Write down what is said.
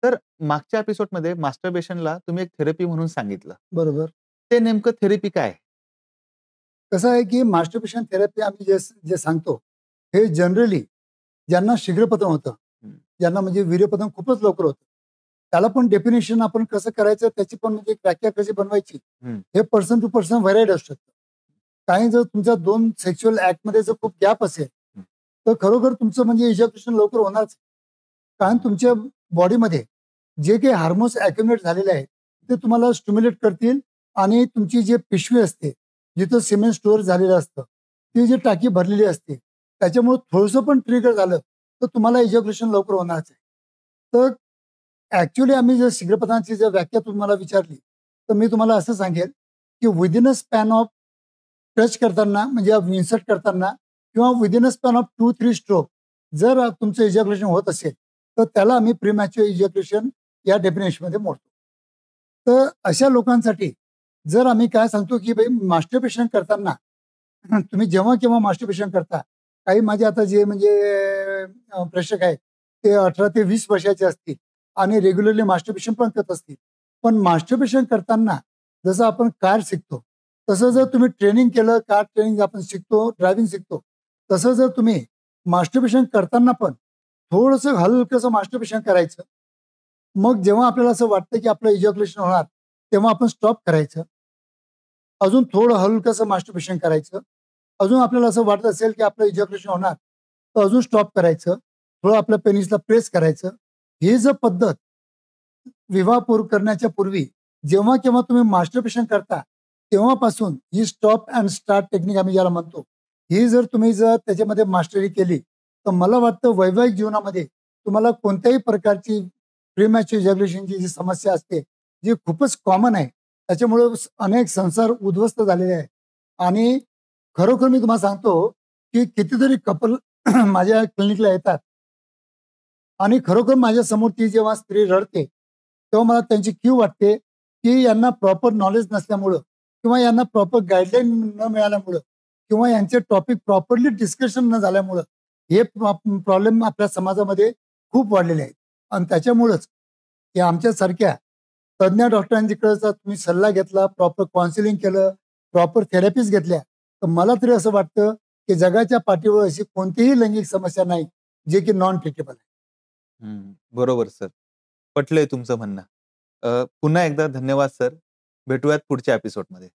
तर मागच्या एपिसोडमध्ये मास्टरबेशनला तुम्ही एक थेरपी म्हणून सांगितलं. बरोबर. ते नेमकं थेरपी काय आहे? कसं आहे, की मास्टरबेशन थेरपी आम्ही जे जे सांगतो, हे जनरली ज्यांना शीघ्रपतन होतं, हं. ज्यांना म्हणजे वीर्यपतन खूपच लवकर होतं. त्याला पण डेफिनेशन आपण कसं करायचं त्याची पण म्हणजे व्याख्या कशी बनवायची, हं. हे पर्सन टू पर्सन व्हराईड असू शकतं. काही जर तुमच्या 2 सेक्शुअल ॲक्टमध्ये जर खूप गॅप असेल, हं. तर खरोखर तुमचं म्हणजे इजॅक्युलेशन लवकर होणारच. कारण तुमच्या बॉडीमध्ये जे काही हार्मोन्स ॲक्युमुलेट झालेले आहेत, ते तुम्हाला स्टिम्युलेट करतील आणि तुमची जी पिशवी असते, जिथं सिमेंट स्टोअर झालेलं असतं, ती जी टाकी भरलेली असते, त्याच्यामुळे थोडंसं पण ट्रिगर झालं, तर तुम्हाला इजॅक्युलेशन लवकर होणारच आहे. तर ॲक्चुअली आम्ही जर शीघ्रपतनाची जर व्याख्या तुम्हाला विचारली, तर मी तुम्हाला असं सांगेल, की within a span of touch करताना म्हणजे इन्सर्ट करताना किंवा within a span of 2-3 stroke जर तुमचं इजॅक्युलेशन होत असेल, तर त्याला आम्ही प्रीमॅच्युअर इजॅक्युलेशन या डेफिनेशनमध्ये मोडतो. तर अशा लोकांसाठी जर आम्ही काय सांगतो, की भाई मास्टरबेशन करताना तुम्ही जेव्हा केव्हा मास्टरबेशन करता, काही माझे आता जे म्हणजे प्रेक्षक आहेत, ते 18 ते 20 वर्षाचे असतील आणि रेग्युलरली मास्टरबेशन पण करत असतील. पण मास्टरबेशन करताना जसं आपण कार शिकतो, तसं जर तुम्ही ट्रेनिंग केलं, कार ट्रेनिंग आपण शिकतो, ड्रायव्हिंग शिकतो, तसं जर तुम्ही मास्टरबेशन करताना पण थोडंसं हलकंसं मास्टरबेशन करायचं. मग जेव्हा आपल्याला असं वाटतं, की आपलं इजॅक्युलेशन होणार, तेव्हा आपण स्टॉप करायचं. अजून थोडं हलकंसं मास्टरबेशन करायचं. अजून आपल्याला असं वाटत असेल, की आपलं इजॅक्युलेशन होणार, तर अजून स्टॉप करायचं. थोडं आपल्या पेनिसला प्रेस करायचं. ही जर पद्धत विवाहपूर्व करण्याच्या पूर्वी जेव्हा केव्हा तुम्ही मास्टरबेशन करता, तेव्हापासून ही स्टॉप अँड स्टार्ट टेक्निक आम्ही ज्याला म्हणतो, ही जर तुम्ही जर त्याच्यामध्ये मास्टरी केली, तर मला वाटतं वैवाहिक जीवनामध्ये तुम्हाला कोणत्याही प्रकारची प्रीमॅच्युअर इजॅक्युलेशनची जी समस्या असते, जी खूपच कॉमन आहे. त्याच्यामुळं अनेक संसार उद्ध्वस्त झालेले आहेत. आणि खरोखर मी तुम्हाला सांगतो, की कितीतरी कपल माझ्या क्लिनिकला येतात आणि खरोखर माझ्यासमोर ती जेव्हा स्त्री रडते, तेव्हा मला त्यांची कीव वाटते, की यांना प्रॉपर नॉलेज नसल्यामुळं किंवा यांना प्रॉपर गाईडलाईन न मिळाल्यामुळं किंवा यांचे टॉपिक प्रॉपरली डिस्कशन न झाल्यामुळं हे प्रॉब्लेम आपल्या समाजामध्ये खूप वाढलेले आहेत. आणि त्याच्यामुळंच या आमच्यासारख्या तज्ञ डॉक्टरांकडे जर तुम्ही सल्ला घेतला, प्रॉपर काउन्सिलिंग केलं, प्रॉपर थेरपीज घेतल्या, तर मला तरी असं वाटतं, की जगाच्या पाठीवर अशी कोणतीही लैंगिक समस्या नाही, जे की नॉन ट्रीटेबल आहे. बरोबर सर. पटलंय तुमचं म्हणणं. पुन्हा एकदा धन्यवाद सर. भेटूयात पुढच्या एपिसोडमध्ये.